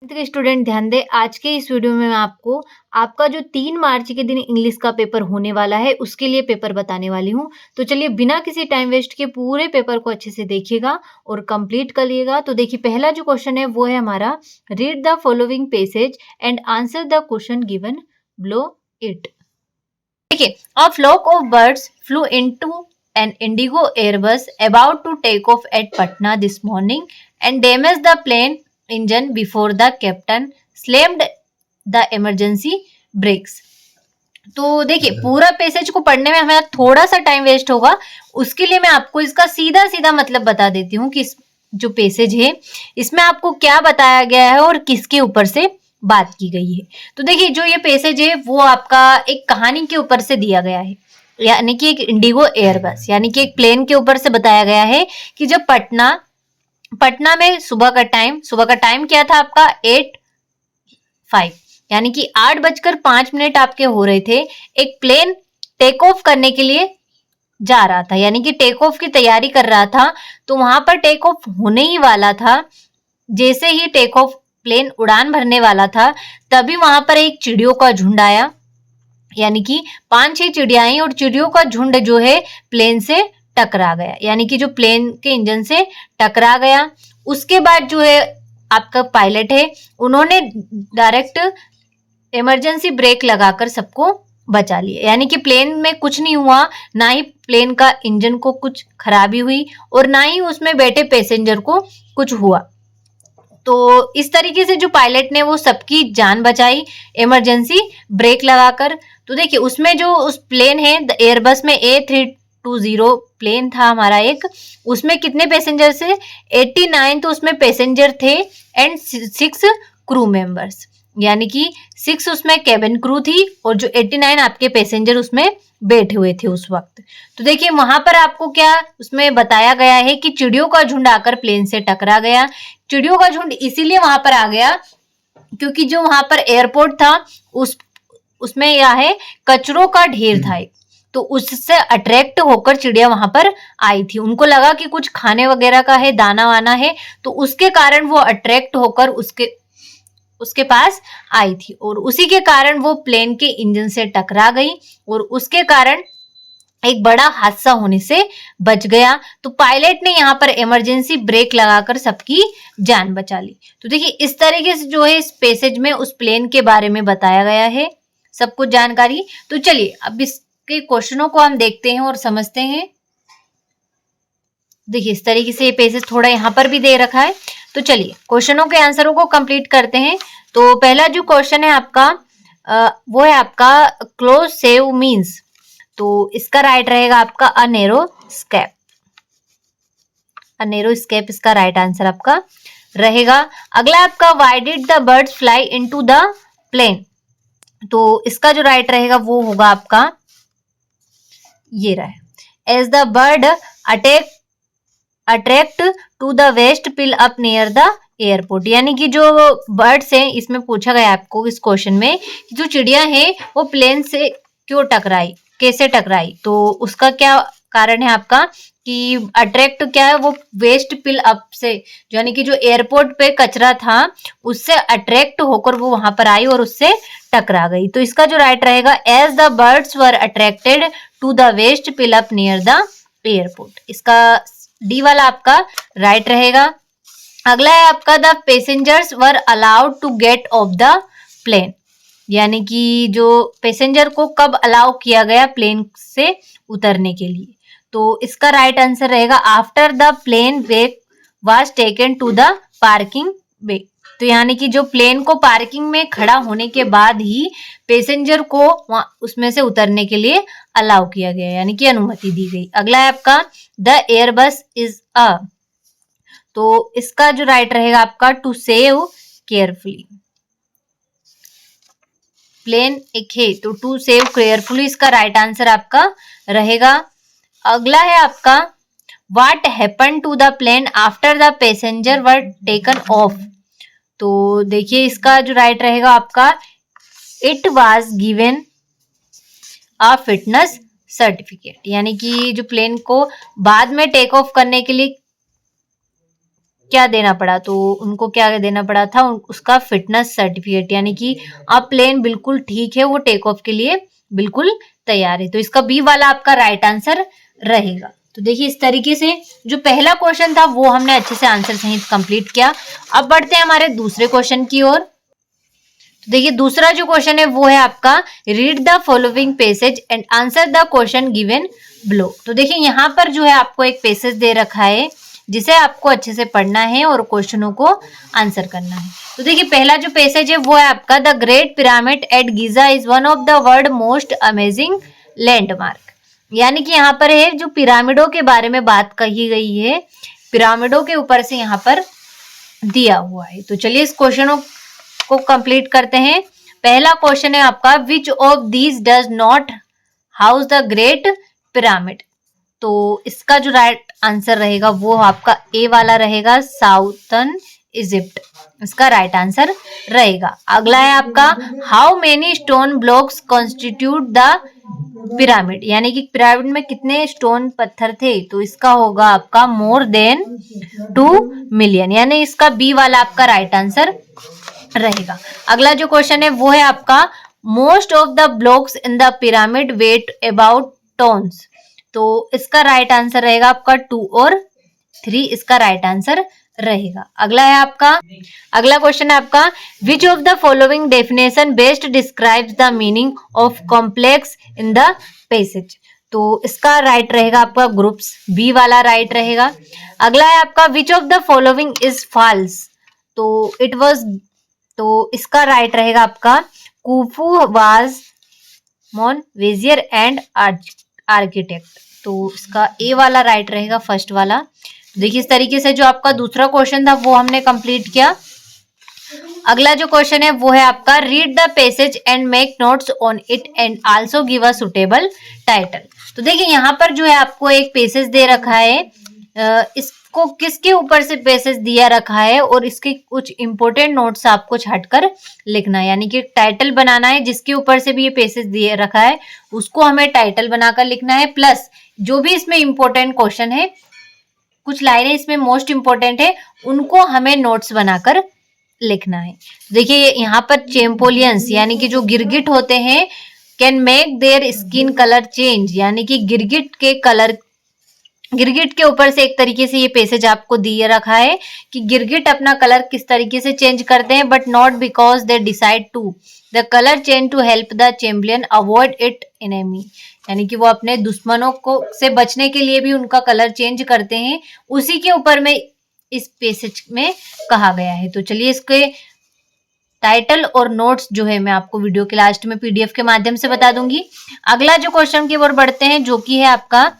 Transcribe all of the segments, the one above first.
के स्टूडेंट ध्यान दें, आज के इस वीडियो में मैं आपको आपका जो 3 मार्च के दिन इंग्लिश का पेपर होने वाला है, उसके लिए पेपर बताने वाली हूँ। तो चलिए बिना किसी टाइम वेस्ट के पूरे पेपर को अच्छे से देखिएगा और कंप्लीट कर लिएगा। तो देखिए पहला जो क्वेश्चन है वो है हमारा, read the following passage and answer the question given below it. देखिए, a flock of birds flew into an Indigo Airbus about to take off at Patna this morning and damaged the plane engine before the captain slammed the emergency brakes। तो देखिए पूरा passage को पढ़ने में हमें थोड़ा सा टाइम वेस्ट होगा, उसके लिए मैं आपको इसका सीधा सीधा मतलब बता देती हूँ कि जो पैसेज है इसमें आपको क्या बताया गया है और किसके ऊपर से बात की गई है। तो देखिए जो ये पैसेज है वो आपका एक कहानी के ऊपर से दिया गया है, यानी कि एक इंडिगो एयरबस यानी कि एक प्लेन के ऊपर से बताया गया है कि जब पटना में सुबह का टाइम क्या था आपका 8:05 यानी कि 8:05 आपके हो रहे थे। एक प्लेन टेक ऑफ करने के लिए जा रहा था, यानी कि टेक ऑफ की तैयारी कर रहा था। तो वहां पर टेक ऑफ होने ही वाला था। जैसे ही टेक ऑफ प्लेन उड़ान भरने वाला था तभी वहां पर एक चिड़ियों का झुंड आया, यानी कि 5-6 चिड़िया आई और चिड़ियों का झुंड जो है प्लेन से टकरा गया, यानी कि जो प्लेन के इंजन से टकरा गया। उसके बाद जो है आपका पायलट है, उन्होंने डायरेक्ट इमरजेंसी ब्रेक लगाकर सबको बचा लिया, यानी कि प्लेन में कुछ नहीं हुआ, ना ही प्लेन का इंजन को कुछ खराबी हुई और ना ही उसमें बैठे पैसेंजर को कुछ हुआ। तो इस तरीके से जो पायलट ने वो सबकी जान बचाई इमरजेंसी ब्रेक लगाकर। तो देखिए उसमें जो उस प्लेन है एयरबस में A320 प्लेन था हमारा एक, उसमें कितने पैसेंजर से 89 तो उसमें पैसेंजर थे एंड 6 क्रू मेंबर्स, यानी कि 6 उसमें केबिन क्रू थी और जो 89 आपके पैसेंजर उसमें बैठे हुए थे उस वक्त। तो देखिए वहां पर आपको क्या उसमें बताया गया है कि चिड़ियों का झुंड आकर प्लेन से टकरा गया। चिड़ियों का झुंड इसीलिए वहां पर आ गया क्योंकि जो वहां पर एयरपोर्ट था उसमें यह है कचरों का ढेर था एक, तो उससे अट्रैक्ट होकर चिड़िया वहां पर आई थी। उनको लगा कि कुछ खाने वगैरह का है, दाना वाना है, तो उसके कारण वो अट्रैक्ट होकर उसके पास आई थी और उसी के कारण वो प्लेन के इंजन से टकरा गई और उसके कारण एक बड़ा हादसा होने से बच गया। तो पायलट ने यहाँ पर इमरजेंसी ब्रेक लगाकर सबकी जान बचा ली। तो देखिए इस तरीके से जो है इस पैसेज में उस प्लेन के बारे में बताया गया है सब कुछ जानकारी। तो चलिए अब इसके क्वेश्चनों को हम देखते हैं और समझते हैं। देखिए इस तरीके से ये पैसेज थोड़ा यहाँ पर भी दे रखा है। तो चलिए क्वेश्चनों के आंसरों को कंप्लीट करते हैं। तो पहला जो क्वेश्चन है आपका वो है आपका क्लोज सेव मीन्स, तो इसका राइट रहेगा आपका a narrow escape. A narrow escape इसका राइट आंसर आपका रहेगा। अगला आपका why did the birds fly into the plane, तो इसका जो राइट रहेगा वो होगा आपका ये रहा, as the bird attract to the waste pile up near the airport, यानी कि जो बर्ड्स हैं इसमें पूछा गया आपको इस क्वेश्चन में कि जो चिड़िया है वो प्लेन से क्यों टकराई, कैसे टकराई। तो उसका क्या कारण है आपका कि अट्रैक्ट क्या है, वो वेस्ट पिल अप से, यानी कि जो एयरपोर्ट पे कचरा था उससे अट्रैक्ट होकर वो वहां पर आई और उससे टकरा गई। तो इसका जो राइट रहेगा, as the birds were attracted to the waste pile up near the airport, इसका डी वाला आपका राइट रहेगा। अगला है आपका the passengers were allowed to get off the plane, यानी कि जो पैसेंजर को कब अलाउ किया गया प्लेन से उतरने के लिए। तो इसका राइट आंसर रहेगा after the plane wake was taken to the parking bay, तो यानी कि जो प्लेन को पार्किंग में खड़ा होने के बाद ही पैसेंजर को उसमें से उतरने के लिए अलाउ किया गया, यानी कि अनुमति दी गई। अगला है आपका द एयरबस इज अ, तो इसका जो राइट रहेगा आपका टू सेव केयरफुली, प्लेन एक है तो टू सेव केयरफुली इसका राइट आंसर आपका रहेगा। अगला है आपका what happen to the plane after the passenger were taken off, तो देखिए इसका जो राइट रहेगा आपका it was given a fitness certificate, यानी कि जो प्लेन को बाद में टेक ऑफ करने के लिए क्या देना पड़ा, तो उनको क्या देना पड़ा था, उसका फिटनेस सर्टिफिकेट, यानी कि अब प्लेन बिल्कुल ठीक है, वो टेक ऑफ के लिए बिल्कुल तैयार है। तो इसका बी वाला आपका राइट आंसर रहेगा। तो देखिए इस तरीके से जो पहला क्वेश्चन था वो हमने अच्छे से आंसर सहित कंप्लीट किया। अब बढ़ते हैं हमारे दूसरे क्वेश्चन की ओर। तो देखिए दूसरा जो क्वेश्चन है वो है आपका read the following passage and answer the question given below. तो देखिए यहाँ पर जो है आपको एक पैसेज दे रखा है जिसे आपको अच्छे से पढ़ना है और क्वेश्चनों को आंसर करना है। तो देखिए पहला जो पैसेज है वो है आपका the great pyramid at Giza is one of the world most amazing landmark. यानी कि यहाँ पर है जो पिरामिडों के बारे में बात कही गई है, पिरामिडों के ऊपर से यहाँ पर दिया हुआ है। तो चलिए इस क्वेश्चनों को कंप्लीट करते हैं। पहला क्वेश्चन है आपका which of these does not house the great pyramid. तो इसका जो राइट आंसर रहेगा वो आपका ए वाला रहेगा, साउथर्न इजिप्ट इसका राइट आंसर रहेगा। अगला है आपका how many stone blocks constitute the pyramid, यानी कि पिरामिड में कितने स्टोन पत्थर थे, तो इसका होगा आपका मोर देन 2 मिलियन, यानी इसका बी वाला आपका राइट आंसर रहेगा। अगला जो क्वेश्चन है वो है आपका most of the blocks in the pyramid weigh about tons. तो इसका राइट आंसर रहेगा आपका 2 और 3 इसका राइट आंसर रहेगा। अगला है आपका अगला क्वेश्चन है आपका which of the following definition best describes the meaning of complex in the passage. तो इसका राइट रहेगा आपका ग्रुप्स, बी वाला राइट रहेगा। अगला है आपका which of the following is false. तो इट वाज, तो इसका राइट रहेगा आपका कुफू वाज मोन वेजियर एंड आर्किटेक्ट। तो इसका ए वाला राइट रहेगा, फर्स्ट वाला। देखिए इस तरीके से जो आपका दूसरा क्वेश्चन था वो हमने कंप्लीट किया। अगला जो क्वेश्चन है वो है आपका read the passage and make notes on it and also give a suitable title. तो देखिए यहाँ पर जो है आपको एक पैसेज दे रखा है, इसको किसके ऊपर से पैसेज दिया रखा है और इसके कुछ इंपॉर्टेंट नोट्स आपको छाटकर लिखना है, यानी कि टाइटल बनाना है। जिसके ऊपर से भी ये पैसेज दिया रखा है उसको हमें टाइटल बनाकर लिखना है, प्लस जो भी इसमें इंपॉर्टेंट क्वेश्चन है, कुछ लाइनें इसमें मोस्ट इंपॉर्टेंट है, उनको हमें नोट्स बनाकर लिखना है। देखिए यहाँ पर चैंपोलियंस यानी कि जो गिरगिट होते हैं can make their skin colour change, यानी कि गिरगिट के ऊपर से एक तरीके से ये पैसेज आपको दिए रखा है कि गिरगिट अपना कलर किस तरीके से चेंज करते हैं, but not because they decide to the colour change to help the champion avoid it enemy, यानी कि वो अपने दुश्मनों को से बचने के लिए भी उनका कलर चेंज करते हैं। उसी के ऊपर में इस पैसेज में कहा गया है। तो चलिए इसके टाइटल और नोट्स जो है मैं आपको वीडियो के लास्ट में पीडीएफ के माध्यम से बता दूंगी। अगला जो क्वेश्चन की ओर बढ़ते हैं जो कि है आपका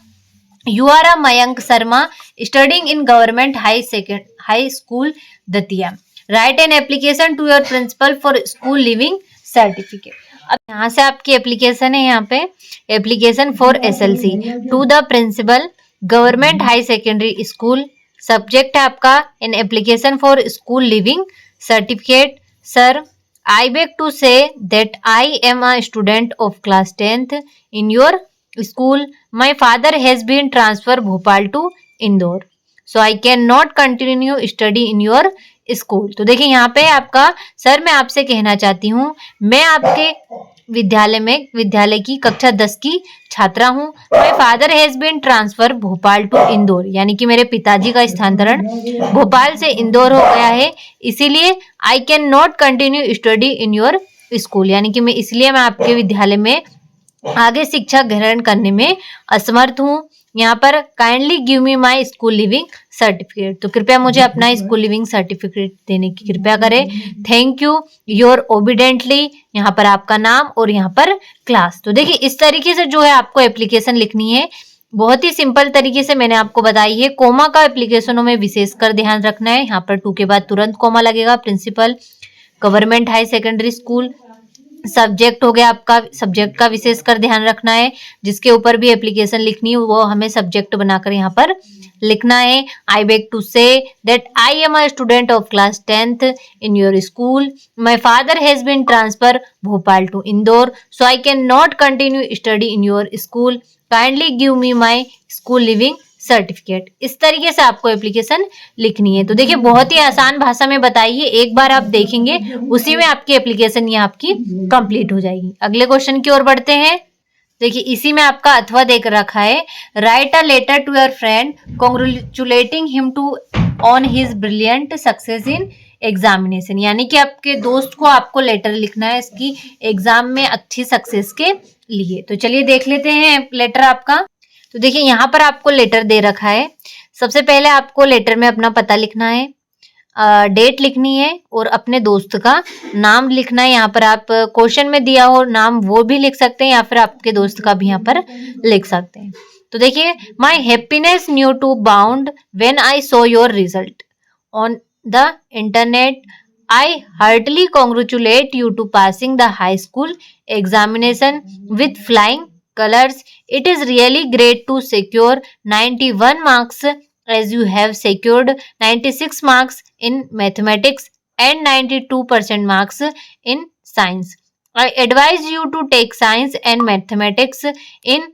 you are a Mayank Sharma studying in government high school Datia, write an application to your principal for school living certificate. अब यहाँ से आपकी एप्लीकेशन है, यहाँ पे application for SLC to the principal government high secondary school. Subject है आपका in application for school living certificate. Sir I beg to say that I am a student of class 10th in your school. My father has been transferred Bhopal to Indore, so I cannot continue study in your school. तो देखिए यहाँ पे आपका sir मैं आपसे कहना चाहती हूँ मैं आपके विद्यालय की कक्षा 10 की छात्रा हूँ। My father has been transfer Bhopal to Indore, यानी कि मेरे पिताजी का स्थानांतरण भोपाल से इंदौर हो गया है, इसीलिए आई can not continue study in your school, यानी कि मैं आपके विद्यालय में आगे शिक्षा ग्रहण करने में असमर्थ हूँ। यहाँ पर kindly give me my school leaving certificate, तो कृपया मुझे अपना स्कूल लिविंग सर्टिफिकेट देने की कृपया करें। थैंक यू योर ओबिडेंटली, यहाँ पर आपका नाम और यहाँ पर क्लास। तो देखिए इस तरीके से जो है आपको एप्लीकेशन लिखनी है, बहुत ही सिंपल तरीके से मैंने आपको बताई है। कोमा का एप्लीकेशनों में विशेषकर ध्यान रखना है, यहाँ पर 2 के बाद तुरंत कोमा लगेगा। Principal government high secondary school, subject हो गया आपका, सब्जेक्ट का विशेषकर ध्यान रखना है। जिसके ऊपर भी एप्लीकेशन लिखनी है वो हमें सब्जेक्ट बनाकर यहाँ पर लिखना है। I beg to say that I am a student of class 10th in your school. My father has been transfer Bhopal to Indore, so I can not continue study in your school. Kindly give me my school living certificate. इस तरीके से आपको application लिखनी है। तो देखिए बहुत ही आसान भाषा में बताई है, एक बार आप देखेंगे उसी में आपकी एप्लीकेशन ये आपकी कंप्लीट हो जाएगी। अगले क्वेश्चन की ओर बढ़ते हैं। देखिए इसी में आपका अथवा देख रखा है, write a letter to your friend congratulating him to on his brilliant success in examination. यानी कि आपके दोस्त को आपको लेटर लिखना है इसकी एग्जाम में अच्छी सक्सेस के लिए। तो चलिए देख लेते हैं लेटर आपका। तो देखिए यहाँ पर आपको लेटर दे रखा है। सबसे पहले आपको लेटर में अपना पता लिखना है, डेट लिखनी है और अपने दोस्त का नाम लिखना है। यहाँ पर आप क्वेश्चन में दिया हो नाम वो भी लिख सकते हैं या फिर आपके दोस्त का भी यहाँ पर लिख सकते हैं। तो देखिए, my happiness knew to bound when I saw your result on the internet. I heartily congratulate you to passing the high school examination with flying colors. It is really great to secure 91 marks as you have secured 96 marks in mathematics and 92% marks in science. I advise you to take science and mathematics in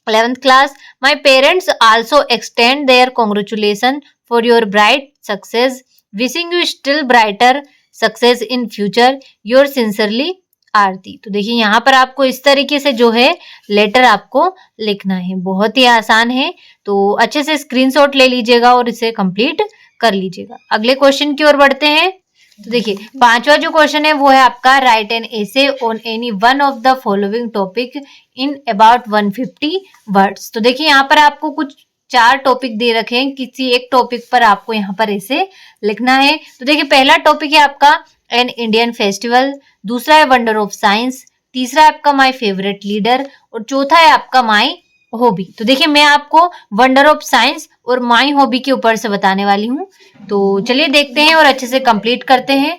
11th class. My parents also extend their congratulations for your bright success. Wishing you still brighter success in future. Yours sincerely, आरती। तो देखिए यहाँ पर आपको इस तरीके से जो है लेटर आपको लिखना है, बहुत ही आसान है। तो अच्छे से स्क्रीनशॉट ले लीजिएगा और इसे कंप्लीट कर लीजिएगा। अगले क्वेश्चन की ओर बढ़ते हैं। तो देखिए पांचवा जो क्वेश्चन है वो है आपका, right an essay on any one of the following topic in about 150 words. तो देखिए यहाँ पर आपको कुछ 4 टॉपिक दे रखे हैं, किसी एक टॉपिक पर आपको यहाँ पर ऐसे लिखना है। तो देखिए पहला टॉपिक है आपका एन इंडियन फेस्टिवल, दूसरा है वंडर ऑफ साइंस, तीसरा है आपका माय फेवरेट लीडर और चौथा है आपका माय हॉबी। तो देखिए मैं आपको वंडर ऑफ साइंस और माय हॉबी के ऊपर से बताने वाली हूँ। तो चलिए देखते हैं और अच्छे से कंप्लीट करते हैं।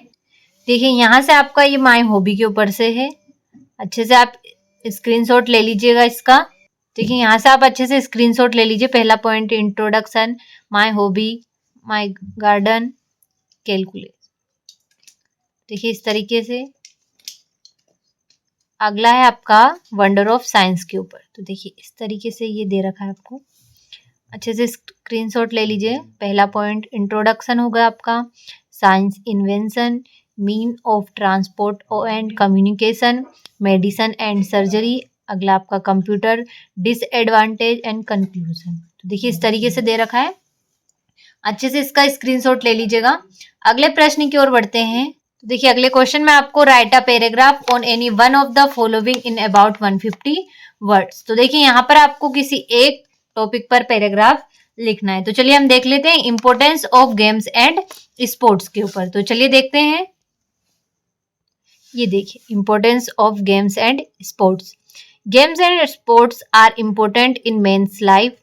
देखिए यहाँ से आपका ये माय हॉबी के ऊपर से है, अच्छे से आप स्क्रीनशॉट ले लीजिएगा इसका। देखिए यहाँ से आप अच्छे से स्क्रीनशॉट ले लीजिए। पहला point introduction, my hobby, my garden, calculate. देखिए इस तरीके से। अगला है आपका वंडर ऑफ साइंस के ऊपर। तो देखिए इस तरीके से ये दे रखा है आपको, अच्छे से स्क्रीनशॉट ले लीजिए। पहला पॉइंट इंट्रोडक्शन होगा आपका, science invention, mean of transport and communication, medicine and surgery. अगला आपका कंप्यूटर, डिसएडवांटेज एंड कंक्लूजन। तो देखिए इस तरीके से दे रखा है, अच्छे से इसका स्क्रीनशॉट ले लीजिएगा। अगले प्रश्न की ओर बढ़ते हैं। तो देखिए अगले क्वेश्चन में आपको right a paragraph on any one of the following in about 150 words. तो देखिए यहाँ पर आपको किसी एक टॉपिक पर पैराग्राफ लिखना है। तो चलिए हम देख लेते हैं importance of games and sports के ऊपर। तो चलिए देखते हैं। ये देखिए importance of games and sports. Games and sports are important in men's life.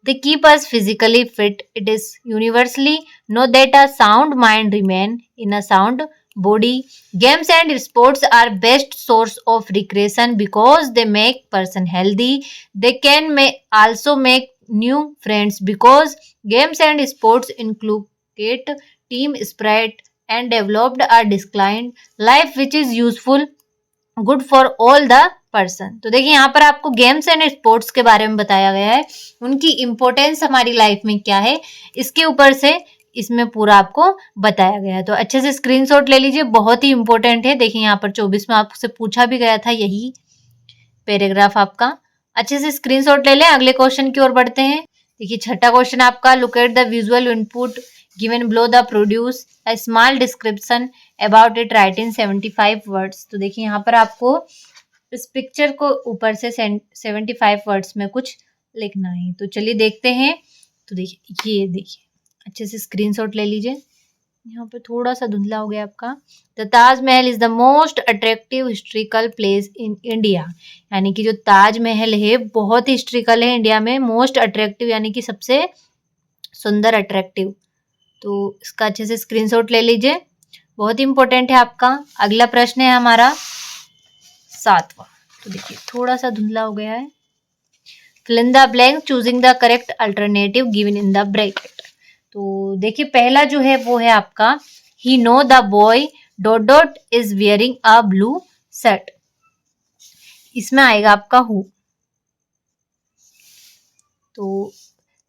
They keep us physically fit. It is universally known that a sound mind remains in a sound body. Games and sports are best source of recreation because they make person healthy. They can also make new friends because games and sports inculcate team spirit and developed a disciplined life which is useful, good for all the person. तो देखिए यहाँ पर आपको games and sports के बारे में बताया गया है, उनकी इंपॉर्टेंस हमारी लाइफ में क्या है, इसके ऊपर से इसमें पूरा आपको बताया गया है। तो अच्छे से स्क्रीनशॉट ले लीजिए, बहुत ही इंपॉर्टेंट है। देखिए यहाँ पर 24 में आपसे पूछा भी गया था यही पैराग्राफ आपका, अच्छे से स्क्रीनशॉट ले लें। अगले क्वेश्चन की ओर बढ़ते हैं। देखिए छठा क्वेश्चन आपका, look at the visual input given below the produce a small description about it, right in 75 words. तो देखिए यहाँ पर आपको इस पिक्चर को ऊपर से 75 वर्ड्स में कुछ लिखना है। तो चलिए देखते हैं। तो देखिए ये देखिए, अच्छे से स्क्रीनशॉट ले लीजिए। यहाँ पे थोड़ा सा धुंधला हो गया आपका। The Taj Mahal is the most attractive historical place in India. यानी कि जो ताजमहल है बहुत हिस्ट्रिकल है इंडिया में, मोस्ट अट्रैक्टिव यानी कि सबसे सुंदर, अट्रैक्टिव। तो इसका अच्छे से स्क्रीनशॉट ले लीजिए, बहुत ही इंपॉर्टेंट है आपका। अगला प्रश्न है हमारा 7वां। तो देखिए थोड़ा सा धुंधला हो गया है। Fill in the blank choosing the correct alternative given in the bracket. तो देखिए पहला जो है वो है आपका, he know the boy dot dot is wearing a blue shirt. इसमें आएगा आपका हु। तो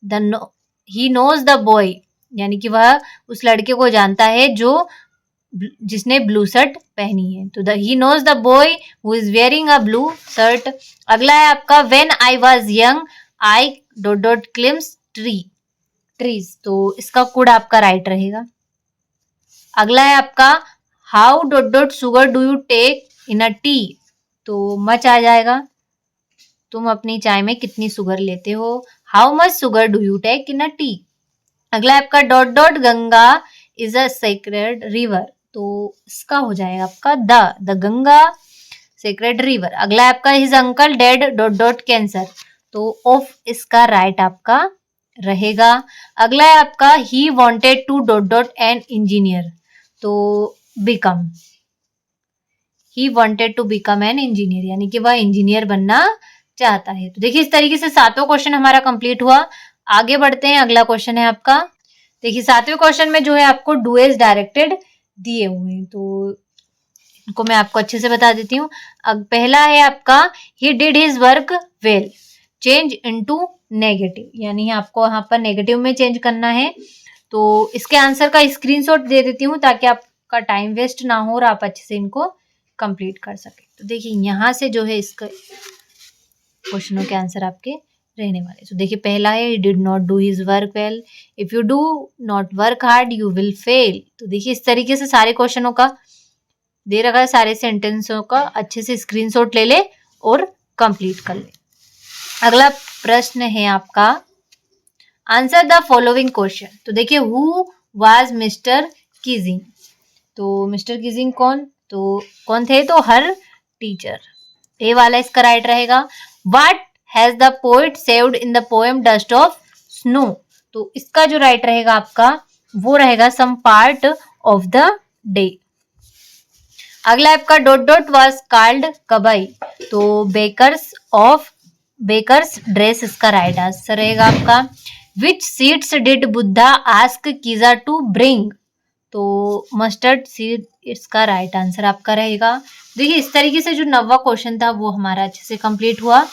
ही नोज द बॉय, यानी कि वह उस लड़के को जानता है जो जिसने ब्लू शर्ट पहनी है। तो he knows the boy who is wearing a blue shirt. अगला है आपका when I was young I dot dot climbs trees, तो इसका कोड आपका राइट रहेगा। अगला है आपका how dot dot sugar do you take in a tea, तो मच आ जाएगा, तुम अपनी चाय में कितनी शुगर लेते हो। How much sugar do you take in a tea. अगला है आपका dot dot Ganga is a sacred river, तो इसका हो जाएगा आपका द गंगा सेक्रेड रिवर। अगला है आपका his uncle dead dot dot cancer, तो ऑफ इसका राइट आपका रहेगा। अगला है आपका he wanted to dot dot an engineer, तो become, he wanted to become an engineer, यानी कि वह इंजीनियर बनना चाहता है। तो देखिए इस तरीके से 7वां क्वेश्चन हमारा कंप्लीट हुआ। आगे बढ़ते हैं, अगला क्वेश्चन है आपका। देखिए 7वें क्वेश्चन में जो है आपको डू एज डायरेक्टेड दिए हुए हैं, तो इनको मैं आपको अच्छे से बता देती हूँ। अब पहला है आपका he did his work well change into negative, यानी आपको यहाँ पर नेगेटिव में चेंज करना है। तो इसके आंसर का स्क्रीनशॉट दे देती हूँ ताकि आपका टाइम वेस्ट ना हो और आप अच्छे से इनको कंप्लीट कर सके। तो देखिए यहाँ से जो है इसका क्वेश्चनों के आंसर आपके रहने वाले। तो देखिए पहला है he did not do his work well, if you do not work hard you will fail। तो देखिए इस तरीके से सारे क्वेश्चनों का दे रखा है, सारे सेंटेंसों का अच्छे से स्क्रीनशॉट ले ले और कंप्लीट कर ले। अगला प्रश्न है आपका आंसर द फॉलोइंग क्वेश्चन। तो देखिए हु वाज मिस्टर कीजिंग, तो मिस्टर कीजिंग कौन थे, तो हर टीचर, ए वाला इसका राइट रहेगा। What has the poet saved in the poem Dust of Snow, तो इसका जो राइट रहेगा आपका वो रहेगा some part of the day। अगला आपका डॉट डॉट was called कबाई, तो बेकर्स ड्रेस इसका राइट आंसर रहेगा आपका। Which seeds did Buddha ask Kiza to bring, तो मस्टर्ड सीड इसका राइट आंसर आपका रहेगा। देखिए इस तरीके से जो 9वां क्वेश्चन था वो हमारा अच्छे से कंप्लीट हुआ।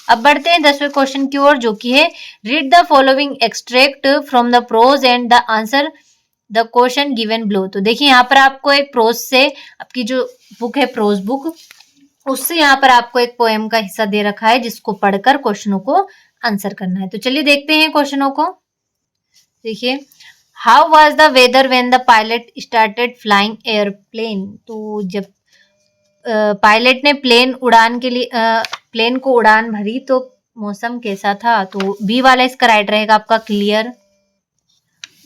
अब बढ़ते हैं 10वें क्वेश्चन की ओर, जो कि है read the following extract from the prose and the answer the question given below. तो देखिए यहाँ पर आपको एक प्रोज से, आपकी जो बुक है प्रोज बुक, उससे यहाँ पर आपको एक पोएम का हिस्सा दे रखा है जिसको पढ़कर क्वेश्चनों को आंसर करना है। तो चलिए देखते हैं क्वेश्चनों को। देखिए how was the weather when the pilot started flying airplane, तो जब पायलट ने प्लेन को उड़ान भरी तो मौसम कैसा था, तो बी वाला इसका राइट रहेगा आपका क्लियर।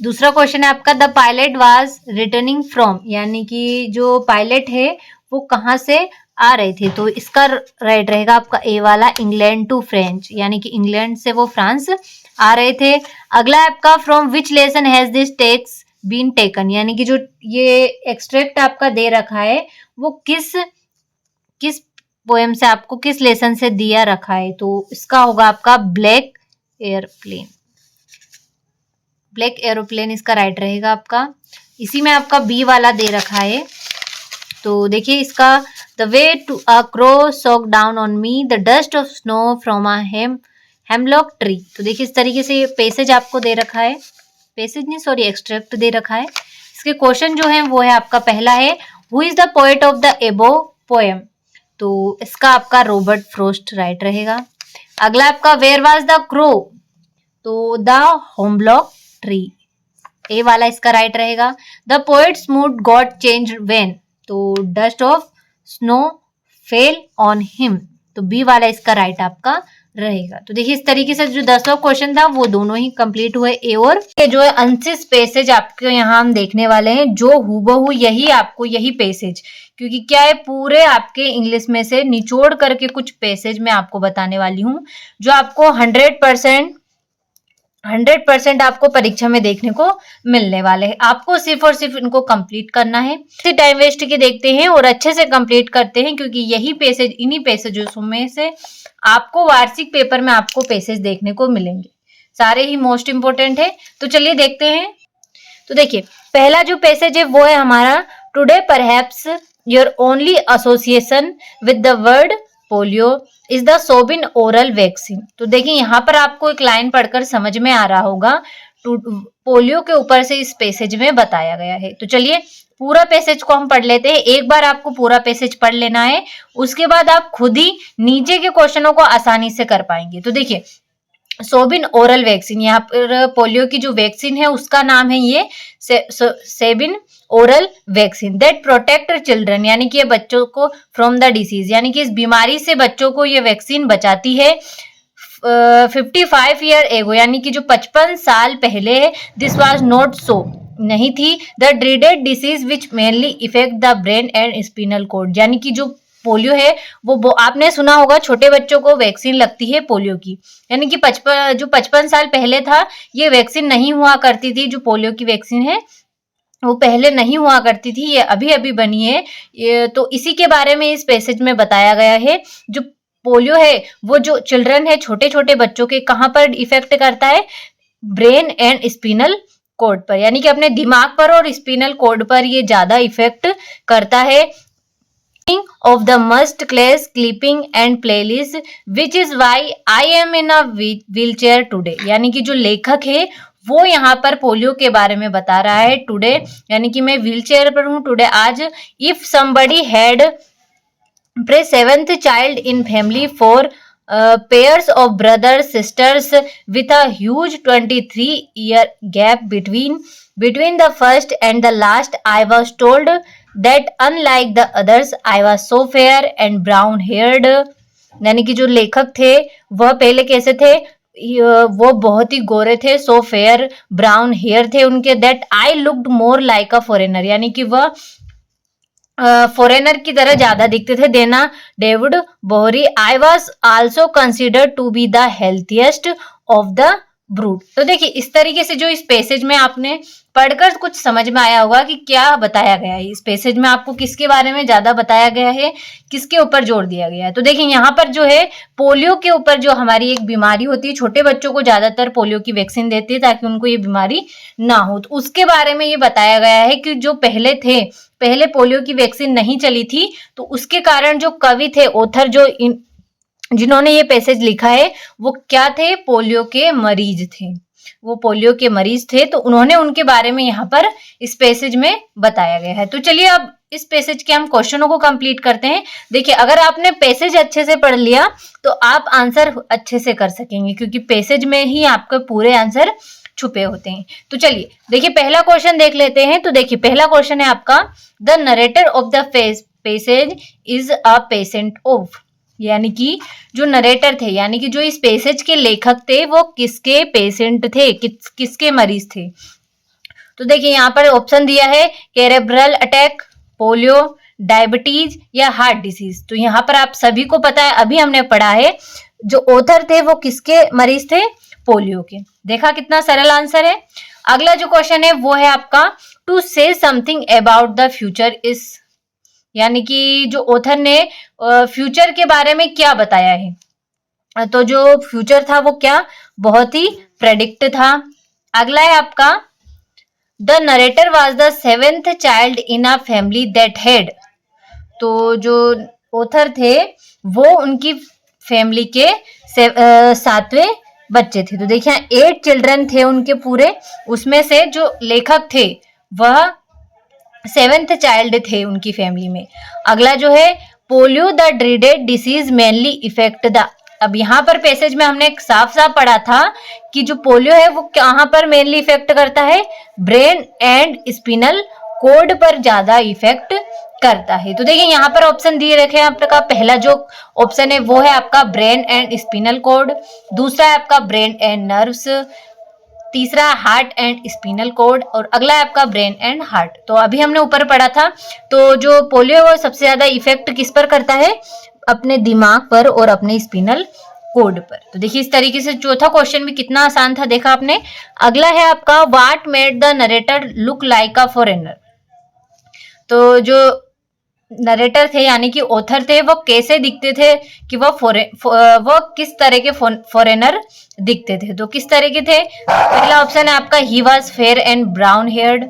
दूसरा क्वेश्चन है आपका the pilot was returning from, यानी कि जो पायलट है वो कहाँ से आ रहे थे, तो इसका राइट रहेगा आपका ए वाला इंग्लैंड टू फ्रेंच, यानी कि इंग्लैंड से वो फ्रांस आ रहे थे। अगला है आपका from which lesson has this text been taken, यानी कि जो ये एक्सट्रैक्ट आपका दे रखा है वो किस पोएम से आपको किस लेसन से दिया रखा है, तो इसका होगा आपका ब्लैक एरोप्लेन इसका राइट रहेगा आपका। इसी में आपका बी वाला दे रखा है, तो देखिए इसका the way to a crow shook down on me the dust of snow from a hemlock tree, तो देखिए इस तरीके से ये पैसेज आपको दे रखा है, एक्सट्रैक्ट दे रखा है। इसके क्वेश्चन जो है वो है आपका पहला है who is the poet of the above poem, तो इसका आपका रॉबर्ट फ्रॉस्ट राइट रहेगा। अगला आपका वेयर वाज द क्रो, तो द हेमलॉक ट्री, ए वाला इसका राइट रहेगा। The poet's mood got change when, तो dust of snow fell on him, तो बी वाला इसका राइट आपका रहेगा। तो देखिए इस तरीके से जो 10वां क्वेश्चन था वो दोनों ही कंप्लीट हुए ए और जो है अनसिस पैसेज आपके यहाँ हम देखने वाले हैं जो हूबहू यही पैसेज, क्योंकि क्या है पूरे आपके इंग्लिश में से निचोड़ करके कुछ पैसेज मैं आपको बताने वाली हूँ जो आपको 100% आपको परीक्षा में देखने को मिलने वाले हैं। आपको सिर्फ और सिर्फ इनको कंप्लीट करना है। टाइम वेस्ट के देखते हैं और अच्छे से कंप्लीट करते हैं, क्योंकि इन्हीं पैसेजों में से आपको वार्षिक पेपर में आपको पैसेज देखने को मिलेंगे, सारे ही मोस्ट इंपोर्टेंट है। तो चलिए देखते हैं। तो देखिए पहला जो पैसेज है वो है हमारा today perhaps your only association with the word polio is the Sobin oral vaccine. तो देखिए यहाँ पर आपको एक लाइन पढ़कर समझ में आ रहा होगा, पोलियो के ऊपर से इस पैसेज में बताया गया है। तो चलिए पूरा पैसेज को हम पढ़ लेते हैं। एक बार आपको पूरा पैसेज पढ़ लेना है, उसके बाद आप खुद ही नीचे के क्वेश्चनों को आसानी से कर पाएंगे। तो देखिए सोबिन ओरल वैक्सीन, यहाँ पर पोलियो की जो वैक्सीन है उसका नाम है ये Sabin oral vaccine that protect children, यानी कि ये बच्चों को फ्रॉम द डिसीज, यानी कि इस बीमारी से बच्चों को ये वैक्सीन बचाती है 55 ईयर एगो, यानी कि जो 55 साल पहले दिस वाज नॉट सो नहीं थी the dreaded disease which mainly affect the brain and spinal cord, यानी कि जो पोलियो है वो आपने सुना होगा छोटे बच्चों को वैक्सीन लगती है पोलियो की, यानी कि 55 साल पहले था ये वैक्सीन नहीं हुआ करती थी। जो पोलियो की वैक्सीन है वो पहले नहीं हुआ करती थी, ये अभी अभी बनी है। ये तो इसी के बारे में इस पैसेज में बताया गया है। जो पोलियो है वो जो चिल्ड्रन है, छोटे छोटे बच्चों के कहाँ पर इफेक्ट करता है, ब्रेन एंड स्पिनल कॉर्ड पर, यानी कि अपने दिमाग पर और स्पिनल कॉर्ड पर ये ज्यादा इफेक्ट करता है। of the must class clipping and playlist which is why I am in a wheelchair today, यानी कि जो लेखक है वो यहाँ पर पोलियो के बारे में बता रहा है टुडे, यानी कि मैं व्हील चेयर पर हूँ टुडे आज। If somebody had pre 7th child in family for pairs of brothers sisters with a huge 23-year gap between the first and the last, I was told that unlike the others I was so fair and brown haired, यानी कि जो लेखक थे वह पहले कैसे थे, वो बहुत ही गोरे थे, सो फेयर ब्राउन हेयर थे उनके, that I looked more like a foreigner, यानी कि वह फॉरेनर की तरह ज्यादा दिखते थे। देना डेविड बोहरी, I was also considered to be the healthiest of the brood. तो देखिए इस तरीके से जो इस पैसेज में आपने पढ़कर कुछ समझ में आया होगा कि क्या बताया गया है इस पैसेज में, आपको किसके बारे में ज्यादा बताया गया है, किसके ऊपर जोर दिया गया है। तो देखिए यहाँ पर जो है पोलियो के ऊपर जो हमारी एक बीमारी होती है, छोटे बच्चों को ज्यादातर पोलियो की वैक्सीन देती है ताकि उनको ये बीमारी ना हो, तो उसके बारे में ये बताया गया है कि जो पहले पोलियो की वैक्सीन नहीं चली थी, तो उसके कारण जो कवि थे, ऑथर जिन्होंने ये पैसेज लिखा है वो क्या थे, पोलियो के मरीज थे, वो पोलियो के मरीज थे, तो उन्होंने उनके बारे में यहाँ पर इस पैसेज में बताया गया है। तो चलिए अब इस पैसेज के हम क्वेश्चनों को कंप्लीट करते हैं। देखिए अगर आपने पैसेज अच्छे से पढ़ लिया तो आप आंसर अच्छे से कर सकेंगे, क्योंकि पैसेज में ही आपके पूरे आंसर छुपे होते हैं। तो चलिए देखिए पहला क्वेश्चन देख लेते हैं। तो देखिए पहला क्वेश्चन है आपका, the narrator of the passage is a patient of, यानी कि जो नरेटर थे, यानी कि जो इस पैसेज के लेखक थे वो किसके पेशेंट थे, किसके मरीज थे। तो देखिए यहाँ पर ऑप्शन दिया है सेरेब्रल अटैक, पोलियो, डायबिटीज या हार्ट डिसीज। तो यहाँ पर आप सभी को पता है, अभी हमने पढ़ा है जो ऑथर थे वो किसके मरीज थे, पोलियो के। देखा कितना सरल आंसर है। अगला जो क्वेश्चन है वो है आपका, to say something about the future is, यानी कि जो ऑथर ने फ्यूचर के बारे में क्या बताया है, तो जो फ्यूचर था वो क्या, बहुत ही प्रेडिक्ट था। अगला है आपका, the narrator was the 7th child in a family that had, तो जो ऑथर थे वो उनकी फैमिली के 7वें बच्चे थे। तो देखिए 8 चिल्ड्रन थे उनके पूरे, उसमें से जो लेखक थे वह 7th चाइल्ड थे उनकी फैमिली में। अगला जो है, polio the dreaded disease mainly affect the, अब यहाँ पर पैसेज में हमने साफ साफ पढ़ा था कि जो पोलियो है वो कहाँ पर मेनली इफेक्ट करता है, ब्रेन एंड स्पिनल कॉर्ड पर ज्यादा इफेक्ट करता है। तो देखिए यहाँ पर ऑप्शन दिए रखे हैं आपका, पहला जो ऑप्शन है वो है आपका ब्रेन एंड स्पिनल कॉर्ड, दूसरा है आपका ब्रेन एंड नर्व्स, तीसरा हार्ट एंड स्पिनल कॉर्ड, और अगला है आपका ब्रेन एंड हार्ट। तो अभी हमने ऊपर पढ़ा था, तो जो पोलियो वो सबसे ज्यादा इफेक्ट किस पर करता है, अपने दिमाग पर और अपने स्पिनल कॉर्ड पर। तो देखिए इस तरीके से चौथा क्वेश्चन भी कितना आसान था, देखा आपने। अगला है आपका, what made the narrator look like a foreigner, तो जो नरेटर थे यानी कि ऑथर थे वो कैसे दिखते थे, कि वो किस तरह के फॉरेनर दिखते थे। तो किस तरह के थे, पहला ऑप्शन है आपका, he was fair and brown haired,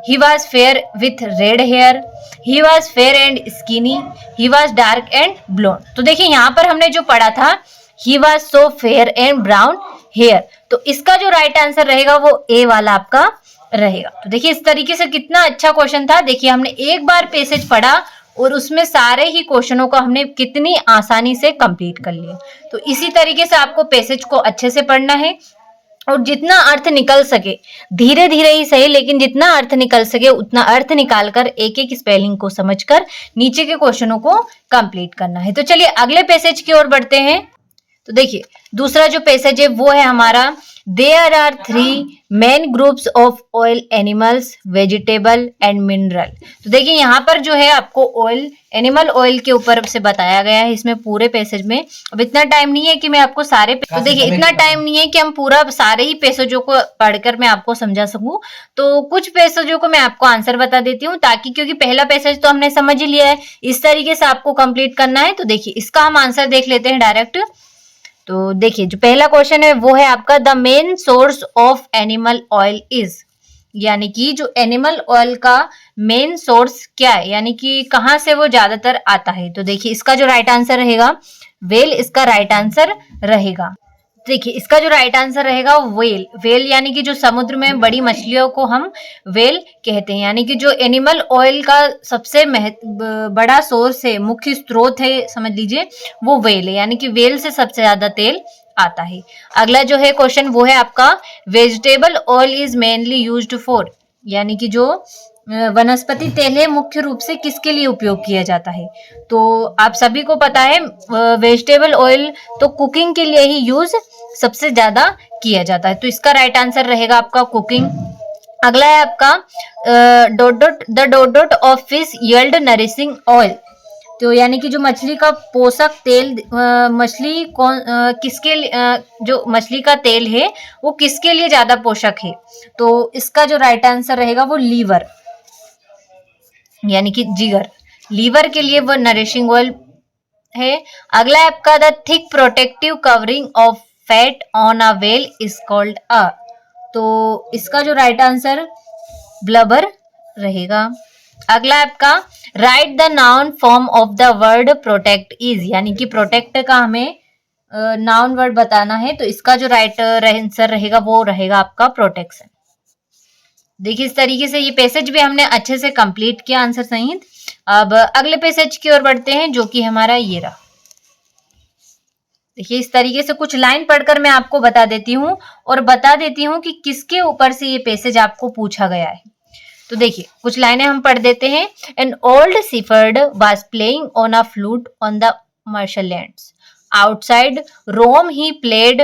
he was fair with red hair, he was fair and skinny, he was dark and blonde. तो देखिए यहाँ पर हमने जो पढ़ा था he was so fair and brown hair, तो इसका जो राइट आंसर रहेगा वो ए वाला आपका रहेगा। तो देखिए इस तरीके से कितना अच्छा क्वेश्चन था। देखिए हमने एक बार पैसेज पढ़ा और उसमें सारे ही क्वेश्चनों को हमने कितनी आसानी से कंप्लीट कर लिया। तो इसी तरीके से आपको पैसेज को अच्छे से पढ़ना है और जितना अर्थ निकल सके, धीरे धीरे ही सही, लेकिन जितना अर्थ निकल सके उतना अर्थ निकालकर एक एक स्पेलिंग को समझकर नीचे के क्वेश्चनों को कंप्लीट करना है। तो चलिए अगले पैसेज की ओर बढ़ते हैं। तो देखिए दूसरा जो पैसेज है वो है हमारा there are 3 main groups of oil animals, vegetable and mineral. तो देखिए यहाँ पर जो है आपको ऑयल, एनिमल ऑयल के ऊपर से बताया गया है इसमें पूरे पैसेज में। अब इतना टाइम नहीं है कि मैं आपको सारे, तो देखिए इतना टाइम नहीं है कि हम पूरा सारे ही पैसेजों को पढ़कर मैं आपको समझा सकूं, तो कुछ पैसेजों को मैं आपको आंसर बता देती हूँ, ताकि क्योंकि पहला पैसेज तो हमने समझ ही लिया है, इस तरीके से आपको कंप्लीट करना है। तो देखिए इसका हम आंसर देख लेते हैं डायरेक्ट। तो देखिए जो पहला क्वेश्चन है वो है आपका the main source of animal oil is, यानी कि जो एनिमल ऑयल का मेन सोर्स क्या है, यानी कि कहाँ से वो ज्यादातर आता है। तो देखिए इसका जो राइट आंसर रहेगा वेल, इसका राइट आंसर रहेगा। देखिए इसका जो राइट आंसर रहेगा वेल, वेल यानी कि जो समुद्र में बड़ी मछलियों को हम वेल कहते हैं, यानी कि जो एनिमल ऑयल का सबसे बड़ा सोर्स है, मुख्य स्रोत है समझ लीजिए, वो वेल है, यानी कि वेल से सबसे ज्यादा तेल आता है। अगला जो है क्वेश्चन वो है आपका vegetable oil is mainly used for, यानी कि जो वनस्पति तेल है मुख्य रूप से किसके लिए उपयोग किया जाता है। तो आप सभी को पता है वेजिटेबल ऑयल तो कुकिंग के लिए ही यूज सबसे ज्यादा किया जाता है, तो इसका राइट आंसर रहेगा आपका कुकिंग। अगला है आपका द डोडोट of fish yield nourishing oil, तो यानी कि जो मछली का पोषक तेल, मछली कौन किसके जो मछली का तेल है वो किसके लिए ज्यादा पोषक है। तो इसका जो राइट आंसर रहेगा वो लीवर, यानी कि जिगर, लीवर के लिए वो नरिशिंग ऑयल है। अगला है आपका the thick protective covering of fat on a whale is called a, तो इसका जो राइट आंसर ब्लबर रहेगा। अगला आपका right the noun form of the word protect is, यानी कि प्रोटेक्ट का हमें नाउन वर्ड बताना है, तो इसका जो राइट आंसर रहेगा वो रहेगा आपका प्रोटेक्शन। देखिए इस तरीके से ये पैसेज भी हमने अच्छे से कंप्लीट किया आंसर सहित। अब अगले पैसेज की ओर बढ़ते हैं जो कि हमारा ये रहा। देखिए इस तरीके से कुछ लाइन पढ़कर मैं आपको बता देती हूँ और बता देती हूँ कि किसके ऊपर से ये पैसेज आपको पूछा गया है। तो देखिए कुछ लाइनें हम पढ़ देते हैं। An old shepherd was playing on a flute on the marshlands outside Rome he played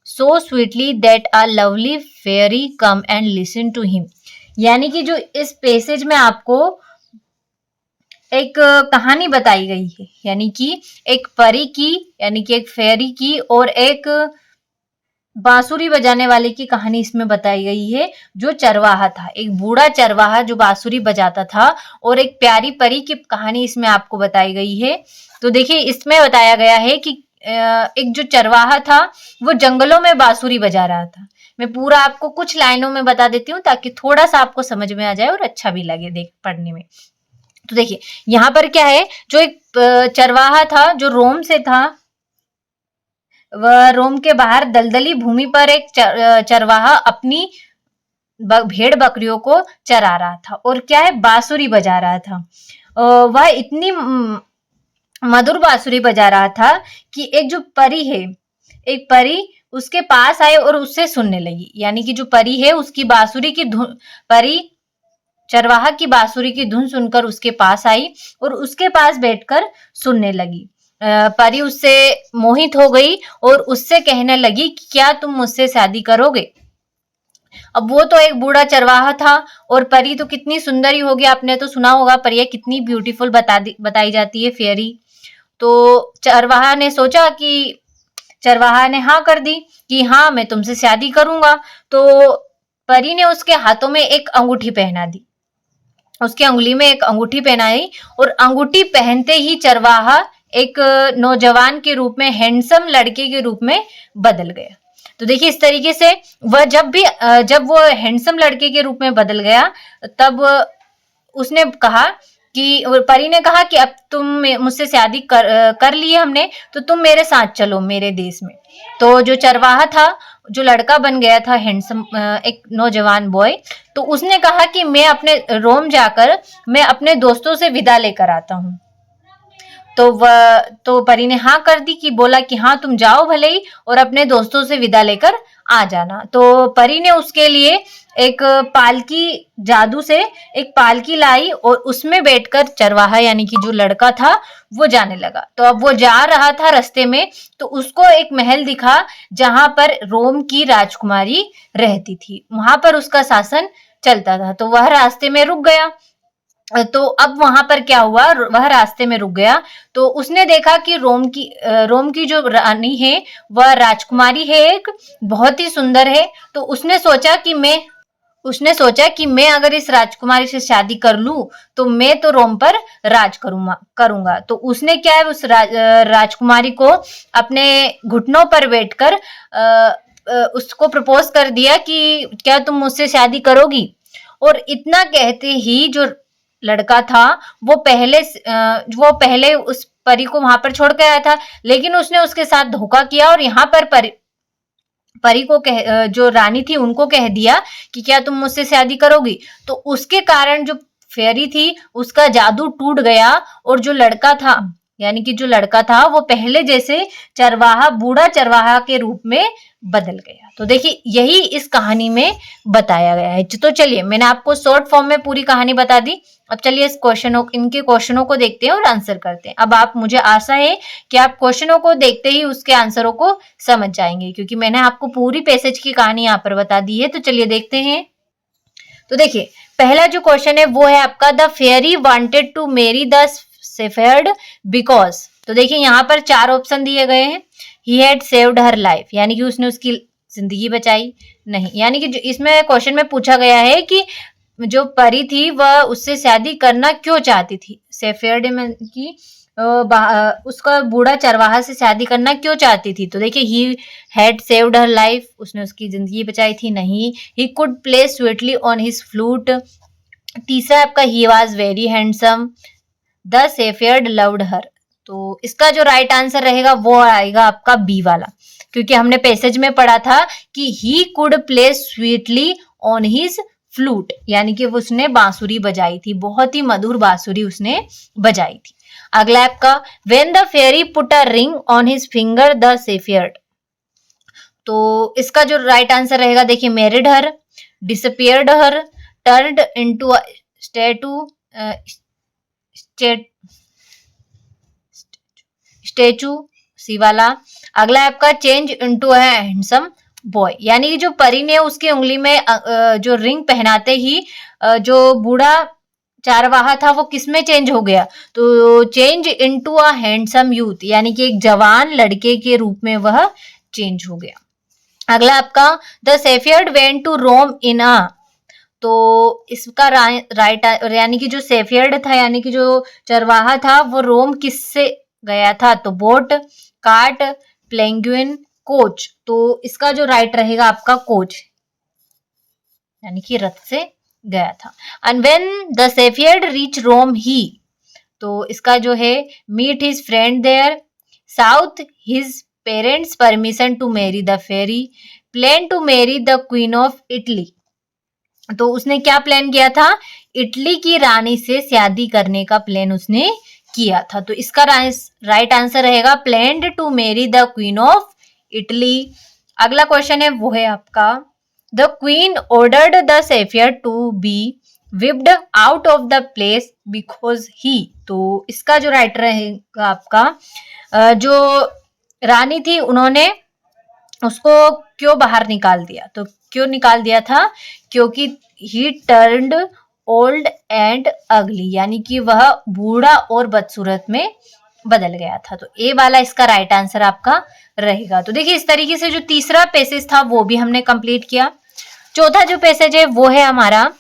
so sweetly that a lovely fairy come and listen to him, यानी कि जो इस पैसेज में आपको एक कहानी बताई गई है, यानी कि एक परी की, यानी कि एक फेरी की और एक बांसुरी बजाने वाले की कहानी इसमें बताई गई है। जो चरवाहा था, एक बूढ़ा चरवाहा जो बांसुरी बजाता था, और एक प्यारी परी की कहानी इसमें आपको बताई गई है। तो देखिए इसमें बताया गया है कि एक जो चरवाहा था वो जंगलों में बांसुरी बजा रहा था। मैं पूरा आपको कुछ लाइनों में बता देती हूँ ताकि थोड़ा सा आपको समझ में आ जाए और अच्छा भी लगे देख पढ़ने में। तो देखिए यहाँ पर क्या है, जो एक चरवाहा था जो रोम से था, वह रोम के बाहर दलदली भूमि पर एक चरवाहा अपनी भेड़ बकरियों को चरा रहा था और क्या है बांसुरी बजा रहा था। वह इतनी मधुर बांसुरी बजा रहा था कि एक जो परी है, एक परी उसके पास आए और उससे सुनने लगी, यानी कि जो परी है उसकी बांसुरी की धुन, परी चरवाहा की बांसुरी की धुन सुनकर उसके पास आई और उसके पास बैठकर सुनने लगी। परी उससे मोहित हो गई और उससे कहने लगी कि क्या तुम मुझसे शादी करोगे। अब वो तो एक बूढ़ा चरवाहा था और परी तो कितनी सुंदर ही होगी, आपने तो सुना होगा परियां कितनी ब्यूटीफुल बताई जाती है फेरी। तो चरवाहा ने सोचा कि चरवाहा ने हाँ कर दी कि हाँ मैं तुमसे शादी करूंगा। तो परी ने उसके हाथों में एक अंगूठी पहना दी, उसकी अंगुली में एक अंगूठी पहनाई और अंगूठी पहनते ही चरवाहा एक नौजवान के रूप में, हैंडसम लड़के के रूप में बदल गया। तो देखिए इस तरीके से वह जब वो हैंडसम लड़के के रूप में बदल गया, तब उसने कहा कि परी ने कहा कि अब तुम मुझसे शादी कर लिए हमने, तो तुम मेरे साथ चलो मेरे देश में। तो जो चरवाहा था, जो लड़का बन गया था हैंडसम, एक नौजवान बॉय, तो उसने कहा कि मैं अपने रोम जाकर मैं अपने दोस्तों से विदा लेकर आता हूँ। तो परी ने हाँ कर दी, कि बोला कि हाँ तुम जाओ भले ही, और अपने दोस्तों से विदा लेकर आ जाना। तो परी ने उसके लिए एक पालकी, जादू से एक पालकी लाई, और उसमें बैठकर चरवाहा यानी कि जो लड़का था वो जाने लगा। तो अब वो जा रहा था रास्ते में, तो उसको एक महल दिखा जहां पर रोम की राजकुमारी रहती थी, वहां पर उसका शासन चलता था। तो वह रास्ते में रुक गया। तो अब वहां पर क्या हुआ, वह रास्ते में रुक गया, तो उसने देखा कि रोम की जो रानी है वह राजकुमारी है, एक बहुत ही सुंदर है। तो उसने सोचा कि मैं अगर इस राजकुमारी से शादी कर लूं तो मैं तो रोम पर राज करूंगा। तो उसने क्या है, उस राजकुमारी को अपने घुटनों पर बैठकर उसको प्रपोज कर दिया कि क्या तुम मुझसे शादी करोगी। और इतना कहते ही जो लड़का था वो पहले उस परी को वहां पर छोड़ के आया था, लेकिन उसने उसके साथ धोखा किया और यहाँ पर परी को जो रानी थी उनको कह दिया कि क्या तुम मुझसे शादी करोगी। तो उसके कारण जो फेरी थी उसका जादू टूट गया, और जो लड़का था यानी कि जो लड़का था वो पहले जैसे बूढ़ा चरवाहा के रूप में बदल गया। तो देखिए यही इस कहानी में बताया गया है। तो चलिए मैंने आपको शॉर्ट फॉर्म में पूरी कहानी बता दी। अब चलिए इनके क्वेश्चनों को देखते हैं और आंसर करते हैं। अब आप, मुझे आशा है कि आप क्वेश्चनों को देखते ही उसके आंसरों को समझ जाएंगे, क्योंकि मैंने आपको पूरी पैसेज की कहानी यहाँ पर बता दी है। तो चलिए देखते हैं। तो देखिए पहला जो क्वेश्चन है वो है आपका, the fairy wanted to marry the shepherd because. तो देखिए यहाँ पर 4 ऑप्शन दिए गए हैं। He had saved her life, यानी कि उसने उसकी जिंदगी बचाई। नहीं, यानी कि इसमें क्वेश्चन में पूछा गया है कि जो परी थी वह उससे शादी करना क्यों चाहती थी। शेफर्ड में की उसका बूढ़ा चरवाहा से शादी करना क्यों चाहती थी। तो देखिए ही हैड सेव्ड हर लाइफ, उसने उसकी जिंदगी बचाई थी। नहीं, he could play sweetly on his flute. तीसरा आपका, he was very handsome, the shepherd loved her. तो इसका जो राइट आंसर रहेगा वो आएगा आपका बी वाला, क्योंकि हमने पैसेज में पढ़ा था कि he could play sweetly on his flute, यानी कि उसने बांसुरी बजाई थी, बहुत ही मधुर बांसुरी उसने बजाई थी। अगला आपका, when the fairy put a ring on his finger the shepherd. तो इसका जो राइट आंसर रहेगा, देखिए married her, disappeared her, turned into a statue, C वाला। अगला आपका, change into a handsome boy, यानी कि जो परी ने उसकी उंगली में जो रिंग पहनाते ही जो बूढ़ा चारवाहा था वो किसमें चेंज हो गया। तो change into a handsome youth, यानी कि एक जवान लड़के के रूप में वह चेंज हो गया। अगला आपका, द शेफर्ड वेंट टू रोम इन अ। तो इसका राइट यानी कि जो शेफर्ड था यानी कि जो चरवाहा था वो रोम किससे गया था। तो बोट, कार्ट, पेंगुइन, कोच। तो इसका जो राइट रहेगा आपका कोच, यानी कि रथ से गया था। And when the shepherd reach Rome he, तो इसका जो है, meet his friend there, sought his parents permission to marry the fairy, plan to marry the queen of Italy. तो उसने क्या प्लान किया था, इटली की रानी से शादी करने का प्लान उसने किया था। तो इसका राइट आंसर रहेगा planned to marry the queen of Italy. अगला क्वेश्चन है वो है आपका, the queen ordered the shepherd to be whipped out of the place because he. तो इसका जो राइट रहेगा आपका, जो रानी थी उन्होंने उसको क्यों बाहर निकाल दिया। तो क्यों निकाल दिया था, क्योंकि ही टर्न्ड ओल्ड एंड अगली, यानी कि वह बूढ़ा और बदसूरत में बदल गया था। तो ए वाला इसका राइट आंसर आपका रहेगा। तो देखिए इस तरीके से जो तीसरा पैसेज था वो भी हमने कंप्लीट किया। चौथा जो पैसेज है वो है हमारा,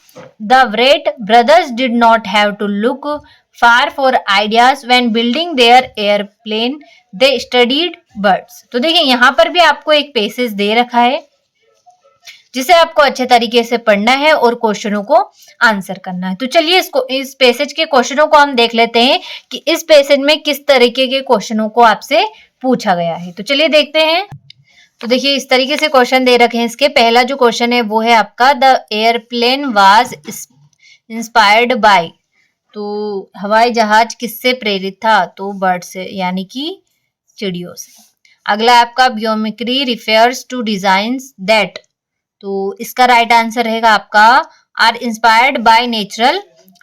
the Wright brothers did not have to look far for ideas when building their airplane they studied birds। तो देखिए यहाँ पर भी आपको एक पैसेज दे रखा है जिसे आपको अच्छे तरीके से पढ़ना है और क्वेश्चनों को आंसर करना है। तो चलिए इस पैसेज के क्वेश्चनों को हम देख लेते हैं कि इस पैसेज में किस तरीके के क्वेश्चनों को आपसे पूछा गया है। तो चलिए देखते हैं। तो देखिए इस तरीके से क्वेश्चन दे रखे हैं इसके। पहला जो क्वेश्चन है वो है आपका the airplane was inspired by. तो हवाई जहाज किससे प्रेरित था? तो बर्ड से, यानी कि चिड़ियों से। अगला आपका biomimicry refers to designs that. तो इसका राइट आंसर रहेगा आपका are inspired by natural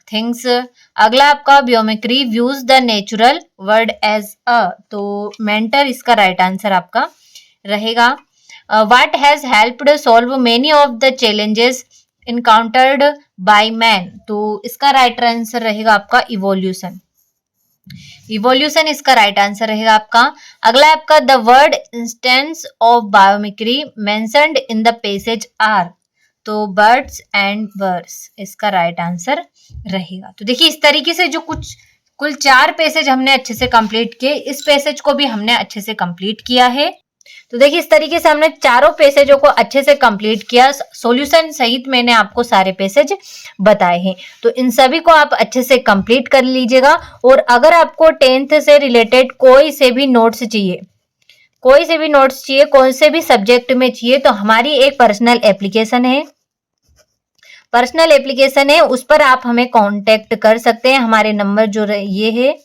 things. अगला आपका biomimicry views the natural world as a. तो मेंटर इसका राइट आंसर आपका रहेगा। What has helped solve many of the challenges encountered by man. तो इसका राइट आंसर रहेगा आपका इवोल्यूशन। इवोल्यूशन इसका राइट आंसर रहेगा आपका। अगला आपका the word instance of biomimicry mentioned in the passage are. तो बर्ड्स एंड बर्ड्स इसका राइट आंसर रहेगा। तो देखिए इस तरीके से जो कुल 4 पैसेज हमने अच्छे से कंप्लीट किए, इस पैसेज को भी हमने अच्छे से कंप्लीट किया है। तो देखिए इस तरीके से हमने चारों पैसेजों को अच्छे से कंप्लीट किया। सॉल्यूशन सहित मैंने आपको सारे पैसेज बताए हैं। तो इन सभी को आप अच्छे से कंप्लीट कर लीजिएगा। और अगर आपको 10th से रिलेटेड कोई से भी नोट्स चाहिए, कोई से भी सब्जेक्ट में चाहिए, तो हमारी एक पर्सनल एप्लीकेशन है, उस पर आप हमें कांटेक्ट कर सकते हैं। हमारे नंबर जो ये है,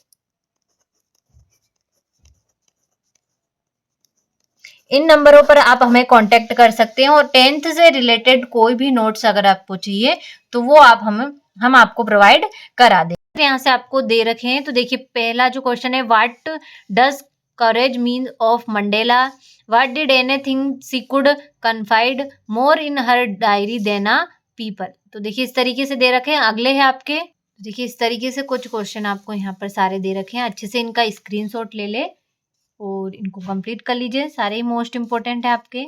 इन नंबरों पर आप हमें कांटेक्ट कर सकते हैं। और 10th से रिलेटेड कोई भी नोट्स अगर आपको चाहिए तो वो हम आपको प्रोवाइड करा दें। यहाँ से आपको दे रखे हैं। तो देखिए पहला जो क्वेश्चन है, what does courage mean of Mandela? What did anything she could confide more in her diary than a people. तो देखिए इस तरीके से दे रखे हैं। अगले हैं आपके, देखिए इस तरीके से कुछ क्वेश्चन आपको यहाँ पर सारे दे रखे हैं। अच्छे से इनका स्क्रीनशॉट ले ले और इनको कंप्लीट कर लीजिए। सारे ही मोस्ट इम्पोर्टेंट है आपके।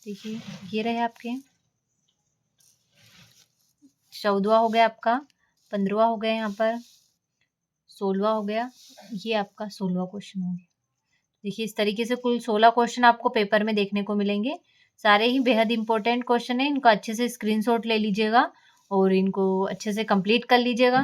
देखिए ये रहे आपके 14वां हो गया आपका, 15वां हो गया, यहाँ पर 16वां हो गया, ये आपका 16वां क्वेश्चन हो गया। देखिए इस तरीके से कुल 16 क्वेश्चन आपको पेपर में देखने को मिलेंगे। सारे ही बेहद इंपॉर्टेंट क्वेश्चन है। इनको अच्छे से स्क्रीनशॉट ले लीजिएगा और इनको अच्छे से कंप्लीट कर लीजिएगा।